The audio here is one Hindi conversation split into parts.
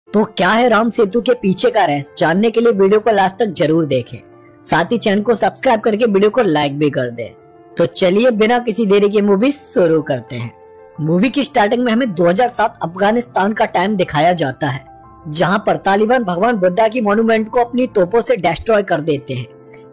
तो क्या है राम सेतु के पीछे का रहस्य, जानने के लिए वीडियो को लास्ट तक जरूर देखें। साथ ही चैनल को सब्सक्राइब करके वीडियो को लाइक भी कर दें। तो चलिए बिना किसी देरी के मूवी शुरू करते हैं। मूवी की स्टार्टिंग में हमें 2007 अफगानिस्तान का टाइम दिखाया जाता है, जहां पर तालिबान भगवान बुद्धा की मॉन्यूमेंट को अपनी तोपों से डिस्ट्रॉय कर देते हैं।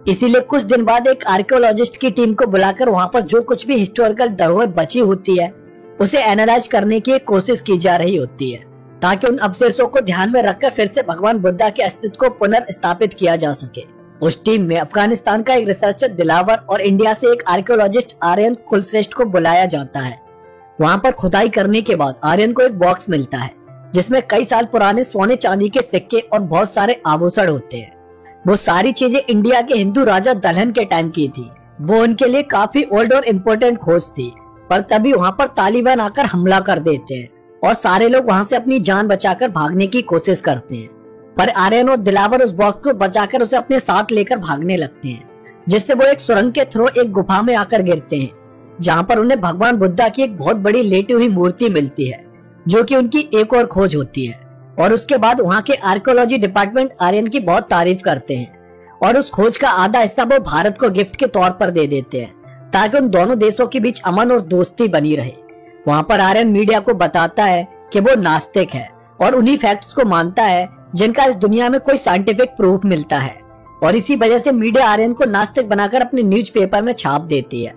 इसीलिए कुछ दिन बाद एक आर्कियोलॉजिस्ट की टीम को बुलाकर वहां पर जो कुछ भी हिस्टोरिकल धरोहर बची होती है उसे एनालाइज करने की कोशिश की जा रही होती है, ताकि उन अवशेषों को ध्यान में रखकर फिर से भगवान बुद्धा के अस्तित्व को पुनर्स्थापित किया जा सके। उस टीम में अफगानिस्तान का एक रिसर्चर दिलावर और इंडिया से एक आर्कियोलॉजिस्ट आर्यन कुलश्रेष्ठ को बुलाया जाता है। वहाँ पर खुदाई करने के बाद आर्यन को एक बॉक्स मिलता है जिसमें कई साल पुराने सोने चांदी के सिक्के और बहुत सारे आभूषण होते हैं। वो सारी चीजें इंडिया के हिंदू राजा दलहन के टाइम की थी। वो उनके लिए काफी ओल्ड और इम्पोर्टेंट खोज थी, पर तभी वहाँ पर तालिबान आकर हमला कर देते हैं और सारे लोग वहाँ से अपनी जान बचाकर भागने की कोशिश करते हैं। पर आर्यन और दिलावर उस बॉक्स को बचाकर उसे अपने साथ लेकर भागने लगते हैं, जिससे वो एक सुरंग के थ्रू एक गुफा में आकर गिरते हैं, जहाँ पर उन्हें भगवान बुद्धा की एक बहुत बड़ी लेटी हुई मूर्ति मिलती है, जो कि उनकी एक और खोज होती है। और उसके बाद वहाँ के आर्कियोलॉजी डिपार्टमेंट आर्यन की बहुत तारीफ करते हैं और उस खोज का आधा हिस्सा वो भारत को गिफ्ट के तौर पर दे देते हैं, ताकि उन दोनों देशों के बीच अमन और दोस्ती बनी रहे। वहाँ पर आर्यन मीडिया को बताता है कि वो नास्तिक है और उन्हीं फैक्ट्स को मानता है जिनका इस दुनिया में कोई साइंटिफिक प्रूफ मिलता है, और इसी वजह से मीडिया आर्यन को नास्तिक बनाकर अपने न्यूज़पेपर में छाप देती है।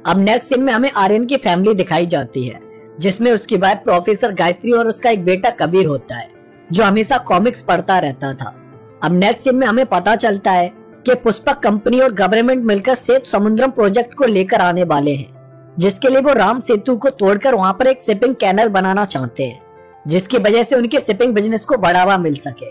अब नेक्स्ट सीन में हमें आर्यन की फैमिली दिखाई जाती है, जिसमें उसकी वाइफ प्रोफेसर गायत्री और उसका एक बेटा कबीर होता है, जो हमेशा कॉमिक्स पढ़ता रहता था। अब नेक्स्ट सीन में हमें पता चलता है कि पुष्पक कंपनी और गवर्नमेंट मिलकर सेतु समुद्रम प्रोजेक्ट को लेकर आने वाले हैं, जिसके लिए वो राम सेतु को तोड़कर वहाँ पर एक शिपिंग कैनल बनाना चाहते हैं, जिसकी वजह से उनके शिपिंग बिजनेस को बढ़ावा मिल सके।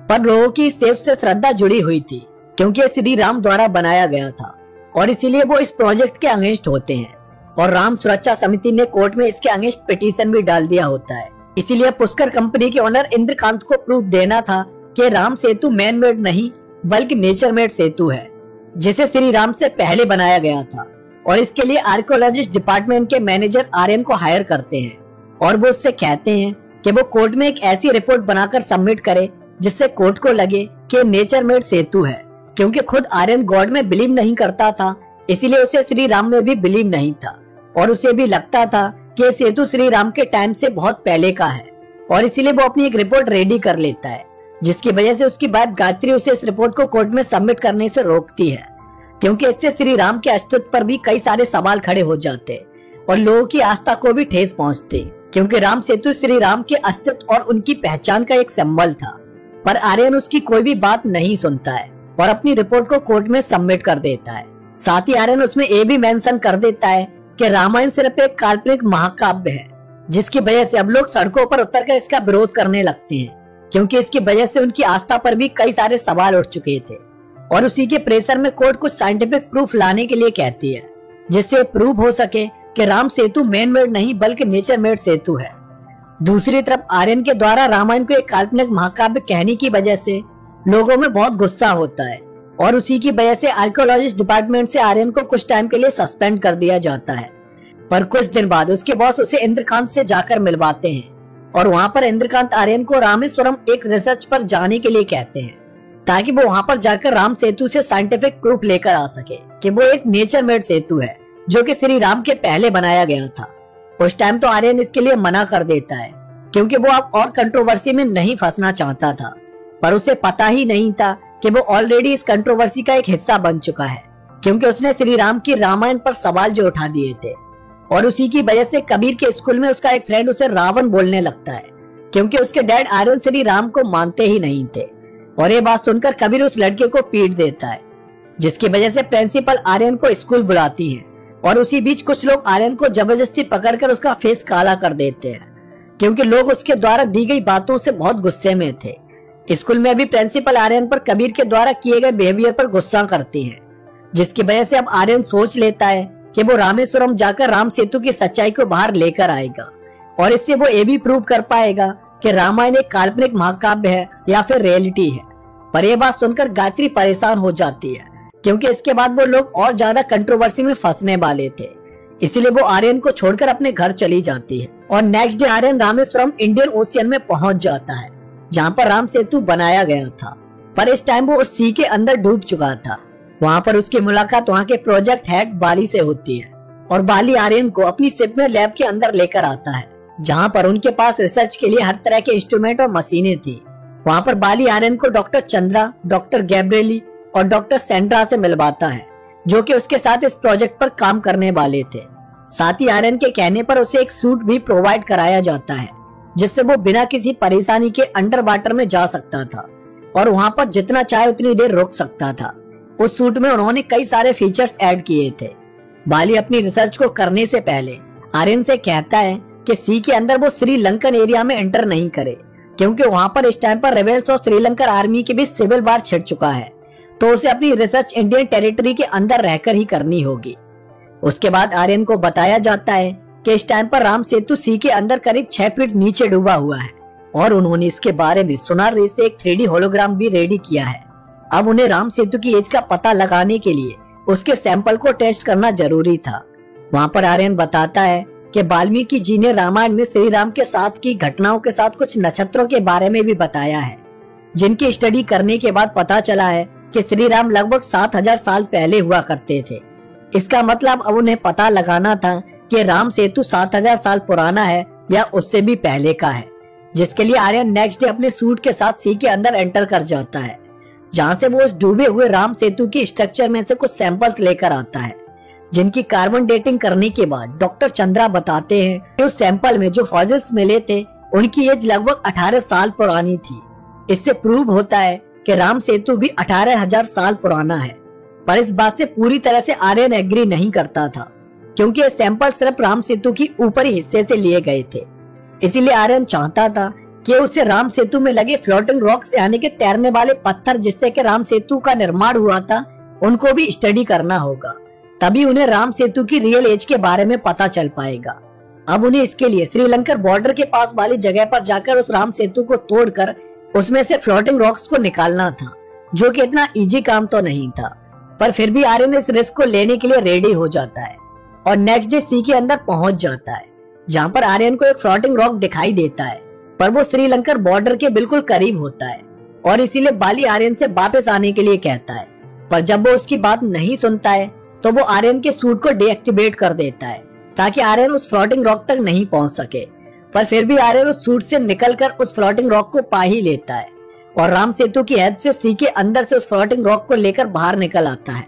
पर लोगों की सेतु से श्रद्धा जुड़ी हुई थी, क्योंकि ये श्री राम द्वारा बनाया गया था, और इसीलिए वो इस प्रोजेक्ट के अगेंस्ट होते हैं। और राम सुरक्षा समिति ने कोर्ट में इसके अगेंस्ट पिटीशन भी डाल दिया होता है। इसीलिए पुष्कर कंपनी के ओनर इंद्रकांत को प्रूफ देना था कि राम सेतु मैन मेड नहीं बल्कि नेचर मेड सेतु है, जिसे श्री राम से पहले बनाया गया था। और इसके लिए आर्कियोलॉजिस्ट डिपार्टमेंट के मैनेजर आर्यन को हायर करते हैं और वो उससे कहते हैं कि वो कोर्ट में एक ऐसी रिपोर्ट बनाकर सबमिट करे जिससे कोर्ट को लगे कि नेचर मेड सेतु है, क्योंकि खुद आर्यन गॉड में बिलीव नहीं करता था, इसीलिए उसे श्री राम में भी बिलीव नहीं था, और उसे भी लगता था कि सेतु श्री राम के टाइम से बहुत पहले का है, और इसीलिए वो अपनी एक रिपोर्ट रेडी कर लेता है, जिसकी वजह से उसकी वाइफ गायत्री उसे इस रिपोर्ट को कोर्ट में सबमिट करने से रोकती है, क्योंकि इससे श्री राम के अस्तित्व पर भी कई सारे सवाल खड़े हो जाते और लोगों की आस्था को भी ठेस पहुंचती, क्योंकि राम सेतु श्री राम के अस्तित्व और उनकी पहचान का एक सिंबल था। पर आर्यन उसकी कोई भी बात नहीं सुनता है और अपनी रिपोर्ट को कोर्ट में सबमिट कर देता है। साथ ही आर्यन उसमें ये भी मेंशन कर देता है कि रामायण सिर्फ एक काल्पनिक महाकाव्य है, जिसकी वजह से अब लोग सड़कों पर उतरकर इसका विरोध करने लगते हैं, क्योंकि इसकी वजह से उनकी आस्था पर भी कई सारे सवाल उठ चुके थे। और उसी के प्रेशर में कोर्ट कुछ साइंटिफिक प्रूफ लाने के लिए कहती है, जिससे प्रूव हो सके कि राम सेतु मैन मेड नहीं बल्कि नेचर मेड सेतु है। दूसरी तरफ आर्यन के द्वारा रामायण को एक काल्पनिक महाकाव्य कहने की वजह से लोगों में बहुत गुस्सा होता है, और उसी की वजह से आर्कियोलॉजिस्ट डिपार्टमेंट से आर्यन को कुछ टाइम के लिए सस्पेंड कर दिया जाता है। पर कुछ दिन बाद उसके बॉस उसे इंद्रकांत से जाकर मिलवाते हैं, और वहाँ पर इंद्रकांत आर्यन को रामेश्वरम एक रिसर्च पर जाने के लिए कहते हैं, ताकि वो वहाँ पर जाकर राम सेतु से साइंटिफिक प्रूफ लेकर आ सके कि वो एक नेचर मेड सेतु है, जो कि श्री राम के पहले बनाया गया था। उस टाइम तो आर्यन इसके लिए मना कर देता है, क्योंकि वो अब और कंट्रोवर्सी में नहीं फंसना चाहता था, पर उसे पता ही नहीं था कि वो ऑलरेडी इस कंट्रोवर्सी का एक हिस्सा बन चुका है, क्योंकि उसने श्री राम की रामायण पर सवाल जो उठा दिए थे। और उसी की वजह से कबीर के स्कूल में उसका एक फ्रेंड उसे रावण बोलने लगता है, क्योंकि उसके डैड आर्यन श्री राम को मानते ही नहीं थे। और ये बात सुनकर कबीर उस लड़के को पीट देता है, जिसकी वजह से प्रिंसिपल आर्यन को स्कूल बुलाती है। और उसी बीच कुछ लोग आर्यन को जबरदस्ती पकड़कर उसका फेस काला कर देते हैं, क्योंकि लोग उसके द्वारा दी गई बातों से बहुत गुस्से में थे। स्कूल में भी प्रिंसिपल आर्यन पर कबीर के द्वारा किए गए बिहेवियर पर गुस्सा करती है, जिसकी वजह से अब आर्यन सोच लेता है कि वो रामेश्वरम जाकर राम सेतु की सच्चाई को बाहर लेकर आएगा, और इससे वो ये भी प्रूव कर पाएगा कि रामायण एक काल्पनिक महाकाव्य है या फिर रियलिटी है। पर यह बात सुनकर गायत्री परेशान हो जाती है, क्योंकि इसके बाद वो लोग और ज्यादा कंट्रोवर्सी में फंसने वाले थे। इसीलिए वो आर्यन को छोड़कर अपने घर चली जाती है और next day Aryan Rameswaram Indian ocean में पहुंच जाता है। जहाँ पर राम सेतु बनाया गया था, पर इस टाइम वो उस सी के अंदर डूब चुका था। वहाँ पर उसकी मुलाकात वहाँ के प्रोजेक्ट हेड बाली से होती है और बाली आर्यन को अपनी शिप में लैब के अंदर लेकर आता है, जहाँ पर उनके पास रिसर्च के लिए हर तरह के इंस्ट्रूमेंट और मशीनें थी। वहाँ पर बाली आर्यन को डॉक्टर चंद्रा, डॉक्टर गैब्रिएली और डॉक्टर सेंड्रा से मिलवाता है, जो कि उसके साथ इस प्रोजेक्ट पर काम करने वाले थे। साथ ही आर्यन के कहने पर उसे एक सूट भी प्रोवाइड कराया जाता है, जिससे वो बिना किसी परेशानी के अंडर वाटर में जा सकता था और वहाँ पर जितना चाहे उतनी देर रुक सकता था। उस सूट में उन्होंने कई सारे फीचर्स ऐड किए थे। बाली अपनी रिसर्च को करने से पहले आर्यन से कहता है कि सी के अंदर वो श्रीलंकन एरिया में एंटर नहीं करे, क्योंकि वहाँ पर इस टाइम पर रेबेल्स और श्रीलंकन आर्मी के बीच सिविल वार छिड़ चुका है, तो उसे अपनी रिसर्च इंडियन टेरिटरी के अंदर रहकर ही करनी होगी। उसके बाद आर्यन को बताया जाता है कि इस टाइम पर राम सेतु सी के अंदर करीब 6 फीट नीचे डूबा हुआ है और उन्होंने इसके बारे में सोनार रे से एक 3D होलोग्राम भी रेडी किया है। अब उन्हें राम सेतु की एज का पता लगाने के लिए उसके सैंपल को टेस्ट करना जरूरी था। वहाँ पर आर्यन बताता है कि वाल्मीकि जी ने रामायण में श्री राम के साथ की घटनाओं के साथ कुछ नक्षत्रों के बारे में भी बताया है, जिनकी स्टडी करने के बाद पता चला है कि श्री राम लगभग 7000 साल पहले हुआ करते थे। इसका मतलब अब उन्हें पता लगाना था कि राम सेतु 7000 साल पुराना है या उससे भी पहले का है, जिसके लिए आर्यन नेक्स्ट डे अपने सूट के साथ सी के अंदर एंटर कर जाता है, जहाँ से वो उस डूबे हुए राम सेतु की स्ट्रक्चर में से कुछ सैंपल्स लेकर आता है, जिनकी कार्बन डेटिंग करने के बाद डॉक्टर चंद्रा बताते हैं कि उस सैंपल में जो फॉसिल्स मिले थे उनकी एज लगभग 18 साल पुरानी थी। इससे प्रूव होता है कि राम सेतु भी 18,000 साल पुराना है। पर इस बात से पूरी तरह से आर्यन एग्री नहीं करता था, क्योंकि ये सैंपल सिर्फ राम सेतु की ऊपरी हिस्से से लिए गए थे। इसीलिए आर्यन चाहता था कि उसे राम सेतु में लगे फ्लोटिंग रॉक्स यानी कि तैरने वाले पत्थर जिससे कि राम सेतु का निर्माण हुआ था, उनको भी स्टडी करना होगा, तभी उन्हें राम सेतु की रियल एज के बारे में पता चल पाएगा। अब उन्हें इसके लिए श्रीलंकर बॉर्डर के पास वाली जगह पर जाकर उस राम सेतु को तोड़कर उसमें से फ्लोटिंग रॉक्स को निकालना था, जो कि इतना इजी काम तो नहीं था। पर फिर भी आर्यन इस रिस्क को लेने के लिए रेडी हो जाता है और नेक्स्ट डे सी के अंदर पहुंच जाता है, जहाँ पर आर्यन को एक फ्लोटिंग रॉक दिखाई देता है, पर वो श्रीलंकर बॉर्डर के बिल्कुल करीब होता है और इसीलिए बाली आर्यन से वापस आने के लिए कहता है। पर जब वो उसकी बात नहीं सुनता है तो वो आर्यन के सूट को डीएक्टिवेट कर देता है, ताकि आर्यन उस फ्लोटिंग रॉक तक नहीं पहुंच सके। पर फिर भी आर्यन उस सूट से निकलकर उस फ्लोटिंग रॉक को पा ही लेता है और राम सेतु की हेल्प से सी के अंदर से उस फ्लोटिंग रॉक को लेकर बाहर निकल आता है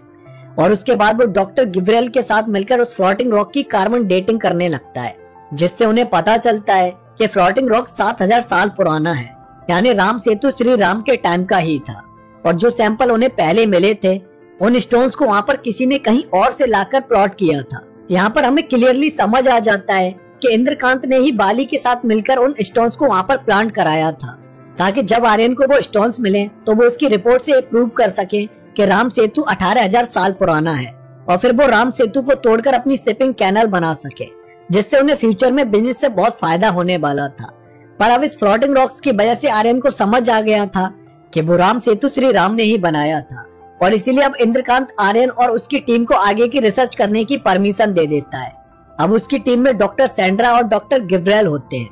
और उसके बाद वो डॉक्टर गिब्रिएल के साथ मिलकर उस फ्लोटिंग रॉक की कार्बन डेटिंग करने लगता है, जिससे उन्हें पता चलता है कि फ्लोटिंग रॉक 7000 साल पुराना है, यानी राम सेतु श्री राम के टाइम का ही था। और जो सैंपल उन्हें पहले मिले थे उन स्टोन्स को वहाँ पर किसी ने कहीं और से लाकर प्लॉट किया था। यहाँ पर हमें क्लियरली समझ आ जाता है कि इंद्रकांत ने ही बाली के साथ मिलकर उन स्टोन्स को वहाँ पर प्लांट कराया था, ताकि जब आर्यन को वो स्टोन्स मिले तो वो उसकी रिपोर्ट से प्रूव कर सके कि राम सेतु 18,000 साल पुराना है और फिर वो राम सेतु को तोड़कर अपनी शिपिंग कैनल बना सके, जिससे उन्हें फ्यूचर में बिजनेस से बहुत फायदा होने वाला था। पर अब इस फ्लोटिंग रॉक्स की वजह से आर्यन को समझ आ गया था कि वो राम सेतु श्री राम ने ही बनाया था और इसीलिए अब इंद्रकांत आर्यन और उसकी टीम को आगे की रिसर्च करने की परमिशन दे देता है। अब उसकी टीम में डॉक्टर सेंड्रा और डॉक्टर गिब्रिएल होते हैं,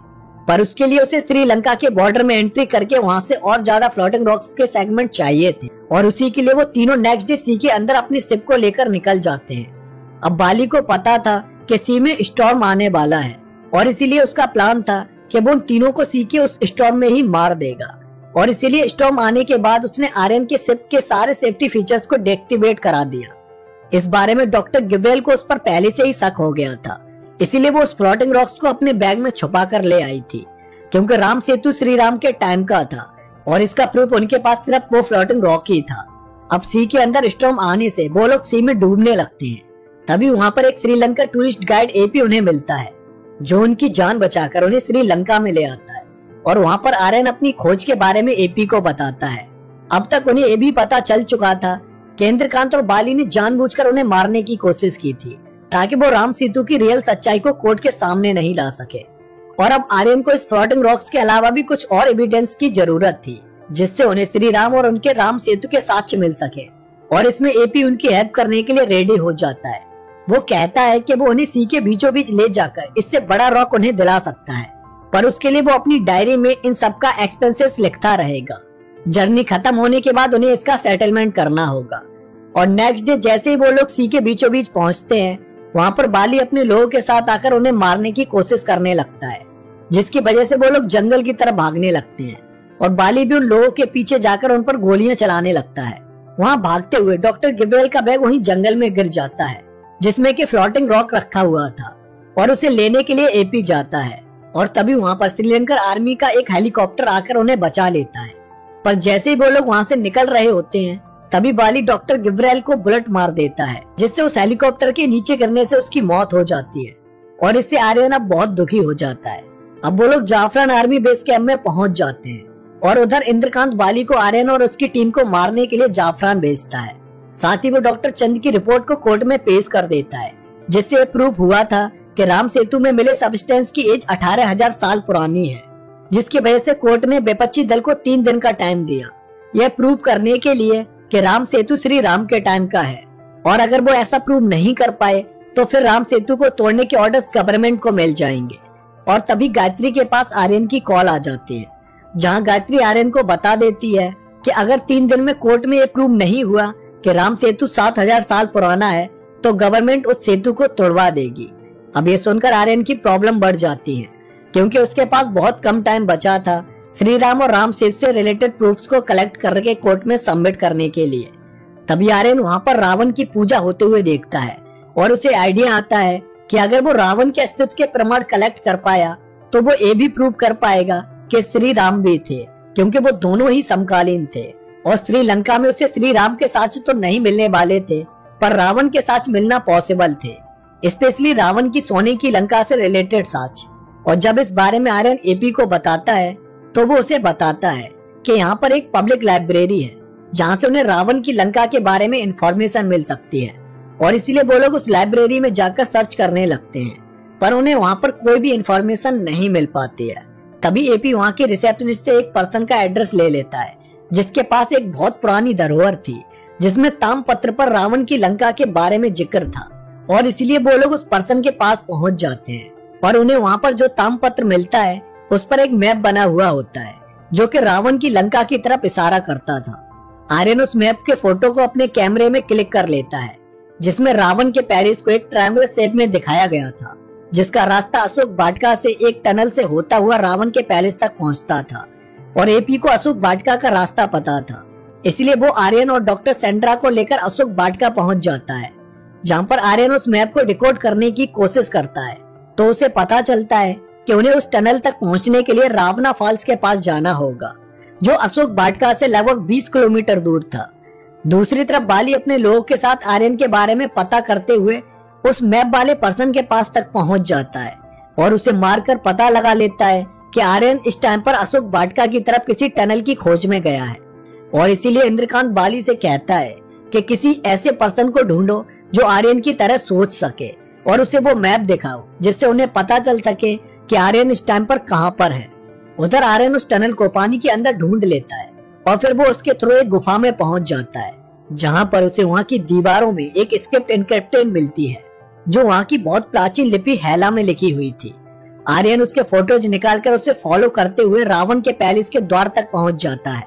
पर उसके लिए उसे श्रीलंका के बॉर्डर में एंट्री करके वहाँ से और ज्यादा फ्लोटिंग रॉक्स के सेगमेंट चाहिए थे और उसी के लिए वो तीनों नेक्स्ट डे सी के अंदर अपनी शिप को लेकर निकल जाते हैं। अब बाली को पता था कि सी में स्टॉर्म आने वाला है और इसीलिए उसका प्लान था कि वो उन तीनों को सी के उस स्टॉर्म में ही मार देगा और इसीलिए स्टॉर्म आने के बाद उसने आर्यन के शिप के सारे सेफ्टी फीचर्स को डीएक्टिवेट करा दिया। इस बारे में डॉक्टर गिब्रिएल को उस पर पहले से ही शक हो गया था, इसीलिए वो उस फ्लोटिंग रॉक्स को अपने बैग में छुपा कर ले आई थी, क्योंकि राम सेतु श्री राम के टाइम का था और इसका प्रूफ उनके पास सिर्फ वो फ्लोटिंग रॉक ही था। अब सी के अंदर स्टॉर्म आने से वो लोग सी में डूबने लगते हैं। तभी वहाँ पर एक श्रीलंका टूरिस्ट गाइड एपी उन्हें मिलता है, जो उनकी जान बचाकर उन्हें श्रीलंका में ले आता है और वहाँ पर आर्यन अपनी खोज के बारे में एपी को बताता है। अब तक उन्हें ये भी पता चल चुका था कि इंद्रकांत और बाली ने जानबूझकर उन्हें मारने की कोशिश की थी, ताकि वो राम सेतु की रियल सच्चाई को कोर्ट के सामने नहीं ला सके। और अब आर्यन को इस फ्लोटिंग रॉक्स के अलावा भी कुछ और एविडेंस की जरूरत थी, जिससे उन्हें श्री राम और उनके राम सेतु के साक्ष्य मिल सके। और इसमें एपी उनकी हेल्प करने के लिए रेडी हो जाता है। वो कहता है कि वो उन्हें सी के बीचों बीच ले जाकर इससे बड़ा रॉक उन्हें दिला सकता है पर उसके लिए वो अपनी डायरी में इन सब का एक्सपेंसेस लिखता रहेगा। जर्नी खत्म होने के बाद उन्हें इसका सेटलमेंट करना होगा। और नेक्स्ट डे जैसे ही वो लोग सी के बीचों बीच पहुंचते हैं, वहाँ पर बाली अपने लोगों के साथ आकर उन्हें मारने की कोशिश करने लगता है, जिसकी वजह से वो लोग जंगल की तरफ भागने लगते हैं। और बाली भी उन लोगों के पीछे जाकर उन पर गोलियां चलाने लगता है। वहाँ भागते हुए डॉक्टर गिब्रेल का बैग वहीं जंगल में गिर जाता है, जिसमें कि फ्लोटिंग रॉक रखा हुआ था, और उसे लेने के लिए एपी जाता है। और तभी वहाँ पर श्रीलंकन आर्मी का एक हेलीकॉप्टर आकर उन्हें बचा लेता है। पर जैसे ही वो लोग वहाँ से निकल रहे होते हैं, तभी बाली डॉक्टर गिब्रेल को बुलेट मार देता है, जिससे उस हेलीकॉप्टर के नीचे गिरने से उसकी मौत हो जाती है। और इससे आर्यन अब बहुत दुखी हो जाता है। अब वो लोग जाफरान आर्मी बेस कैंप में पहुंच जाते हैं, और उधर इंद्रकांत बाली को आर्यन और उसकी टीम को मारने के लिए जाफरान भेजता है। साथ ही वो डॉक्टर चंद की रिपोर्ट को कोर्ट में पेश कर देता है, जिससे प्रूफ हुआ था कि राम सेतु में मिले सब्सटेंस की एज 18,000 साल पुरानी है, जिसकी वजह से कोर्ट ने बेपच्ची दल को 3 दिन का टाइम दिया यह प्रूव करने के लिए कि राम सेतु श्री राम के टाइम का है। और अगर वो ऐसा प्रूव नहीं कर पाए तो फिर राम सेतु को तोड़ने के ऑर्डर्स गवर्नमेंट को मिल जाएंगे। और तभी गायत्री के पास आर्यन की कॉल आ जाती है, जहां गायत्री आर्यन को बता देती है कि अगर 3 दिन में कोर्ट में ये प्रूव नहीं हुआ कि राम सेतु 7,000 साल पुराना है तो गवर्नमेंट उस सेतु को तोड़वा देगी। अब ये सुनकर आर्यन की प्रॉब्लम बढ़ जाती है, क्योंकि उसके पास बहुत कम टाइम बचा था श्री राम और राम सेतु से रिलेटेड प्रूफ्स को कलेक्ट करके कोर्ट में सबमिट करने के लिए। तभी आर्यन वहाँ पर रावण की पूजा होते हुए देखता है, और उसे आइडिया आता है कि अगर वो रावण के अस्तित्व के प्रमाण कलेक्ट कर पाया तो वो ये भी प्रूव कर पाएगा कि श्री राम भी थे, क्योंकि वो दोनों ही समकालीन थे। और श्रीलंका में उसे श्री राम के साक्ष्य तो नहीं मिलने वाले थे, पर रावण के साक्ष्य मिलना पॉसिबल थे, स्पेशली रावण की सोने की लंका से रिलेटेड साक्ष्य। और जब इस बारे में आर्यन एपी को बताता है तो वो उसे बताता है कि यहाँ पर एक पब्लिक लाइब्रेरी है, जहाँ से उन्हें रावण की लंका के बारे में इंफॉर्मेशन मिल सकती है। और इसीलिए वो लोग उस लाइब्रेरी में जाकर सर्च करने लगते हैं, पर उन्हें वहाँ पर कोई भी इंफॉर्मेशन नहीं मिल पाती है। तभी एपी वहाँ के रिसेप्शनिस्ट से एक पर्सन का एड्रेस ले लेता है, जिसके पास एक बहुत पुरानी धरोहर थी, जिसमें तामपत्र पर रावण की लंका के बारे में जिक्र था। और इसीलिए वो लोग उस पर्सन के पास पहुँच जाते हैं, और उन्हें वहाँ पर जो तामपत्र मिलता है उस पर एक मैप बना हुआ होता है, जो कि रावण की लंका की तरफ इशारा करता था। आर्यन उस मैप के फोटो को अपने कैमरे में क्लिक कर लेता है, जिसमें रावण के पैलेस को एक ट्रायंगल शेप में दिखाया गया था, जिसका रास्ता अशोक वाटिका से एक टनल से होता हुआ रावण के पैलेस तक पहुंचता था। और एपी को अशोक वाटिका का रास्ता पता था, इसलिए वो आर्यन और डॉक्टर सेंड्रा को लेकर अशोक वाटिका पहुंच जाता है, जहां पर आर्यन उस मैप को डिकोड करने की कोशिश करता है। तो उसे पता चलता है कि उन्हें उस टनल तक पहुंचने के लिए रावना फॉल्स के पास जाना होगा, जो अशोक वाटिका से लगभग 20 किलोमीटर दूर था। दूसरी तरफ बाली अपने लोगों के साथ आर्यन के बारे में पता करते हुए उस मैप वाले पर्सन के पास तक पहुंच जाता है, और उसे मारकर पता लगा लेता है कि आर्यन इस टाइम पर अशोक वाटिका की तरफ किसी टनल की खोज में गया है। और इसीलिए इंद्रकांत बाली से कहता है कि किसी ऐसे पर्सन को ढूंढो जो आर्यन की तरह सोच सके, और उसे वो मैप दिखाओ, जिससे उन्हें पता चल सके कि आर्यन इस टाइम पर कहां पर है। उधर आर्यन उस टनल को पानी के अंदर ढूंढ लेता है, और फिर वो उसके थ्रू एक गुफा में पहुंच जाता है, जहां पर उसे वहां की दीवारों में एक स्क्रिप्ट इनक्रिप्टेड मिलती है, जो वहां की बहुत प्राचीन लिपि हैला में लिखी हुई थी। आर्यन उसके फोटोज निकालकर उसे फॉलो करते हुए रावण के पैलेस के द्वार तक पहुंच जाता है,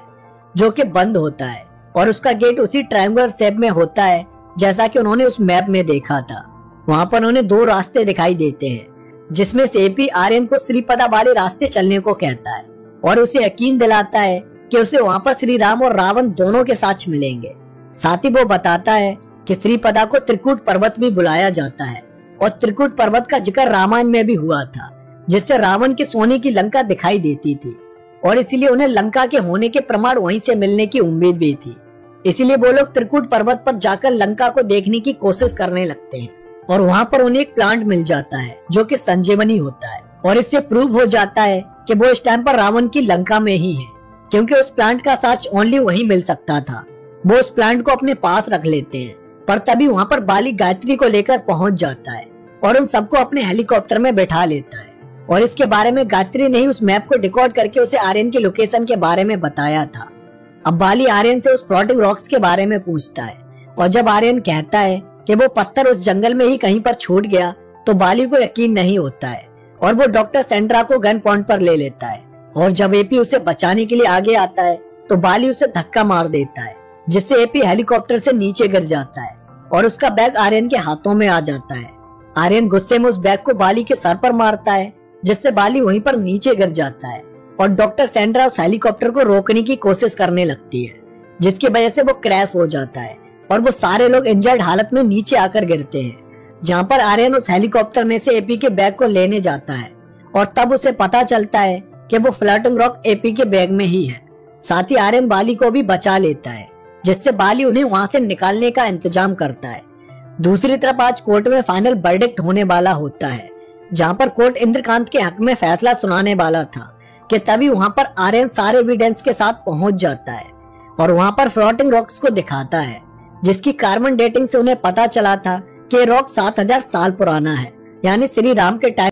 जो कि बंद होता है, और उसका गेट उसी ट्रायंगुलर शेप में होता है जैसा कि उन्होंने उस मैप में देखा था। वहां पर उन्हें 2 रास्ते दिखाई देते हैं, जिसमें से एपी आर्यन को श्रीपदा वाले रास्ते चलने को कहता है, और उसे यकीन दिलाता है कि उसे वहां पर श्री राम और रावण दोनों के साथ मिलेंगे। साथ ही वो बताता है कि श्रीपदा को त्रिकूट पर्वत भी बुलाया जाता है, और त्रिकूट पर्वत का जिक्र रामायण में भी हुआ था, जिससे रावण की सोने की लंका दिखाई देती थी, और इसीलिए उन्हें लंका के होने के प्रमाण वहीं से मिलने की उम्मीद भी थी। इसीलिए वो लोग त्रिकूट पर्वत पर जाकर लंका को देखने की कोशिश करने लगते हैं, और वहाँ पर उन्हें एक प्लांट मिल जाता है जो कि संजीवनी होता है, और इससे प्रूव हो जाता है कि वो इस टाइम पर रावण की लंका में ही है, क्योंकि उस प्लांट का साक्ष्य ओनली वही मिल सकता था। वो उस प्लांट को अपने पास रख लेते हैं, पर तभी वहाँ पर बाली गायत्री को लेकर पहुंच जाता है, और उन सबको अपने हेलीकॉप्टर में बैठा लेता है। और इसके बारे में गायत्री ने ही उस मैप को डिकोड करके उसे आर्यन की लोकेशन के बारे में बताया था। अब बाली आर्यन से उस फ्लोटिंग रॉक्स के बारे में पूछता है, और जब आर्यन कहता है कि वो पत्थर उस जंगल में ही कहीं पर छूट गया, तो बाली को यकीन नहीं होता है, और वो डॉक्टर सेंड्रा को गन पॉइंट पर ले लेता है। और जब एपी उसे बचाने के लिए आगे आता है तो बाली उसे धक्का मार देता है, जिससे एपी हेलीकॉप्टर से नीचे गिर जाता है और उसका बैग आर्यन के हाथों में आ जाता है। आर्यन गुस्से में उस बैग को बाली के सर पर मारता है, जिससे बाली वहीं पर नीचे गिर जाता है और डॉक्टर सेंड्रा उस हेलीकॉप्टर को रोकने की कोशिश करने लगती है, जिसकी वजह से वो क्रैश हो जाता है और वो सारे लोग इंजर्ड हालत में नीचे आकर गिरते हैं। जहाँ पर आर्यन उस हेलीकॉप्टर में से एपी के बैग को लेने जाता है और तब उसे पता चलता है कि वो फ्लोटिंग रॉक एपी के बैग में ही है। साथ ही आर्यन बाली को भी बचा लेता है, जिससे बाली उन्हें वहां से निकालने का इंतजाम करता है। दूसरी तरफ आज कोर्ट में फाइनल वर्डिक्ट होने वाला होता है, जहाँ पर कोर्ट इंद्रकांत के हक में फैसला सुनाने वाला था कि तभी वहां पर आर्यन सारे एविडेंस के साथ पहुंच जाता है और वहां पर फ्लोटिंग रॉक्स को दिखाता है, जिसकी कार्बन डेटिंग से उन्हें पता चला था कि रॉक 7000 साल पुराना है, यानी श्री राम के टाइम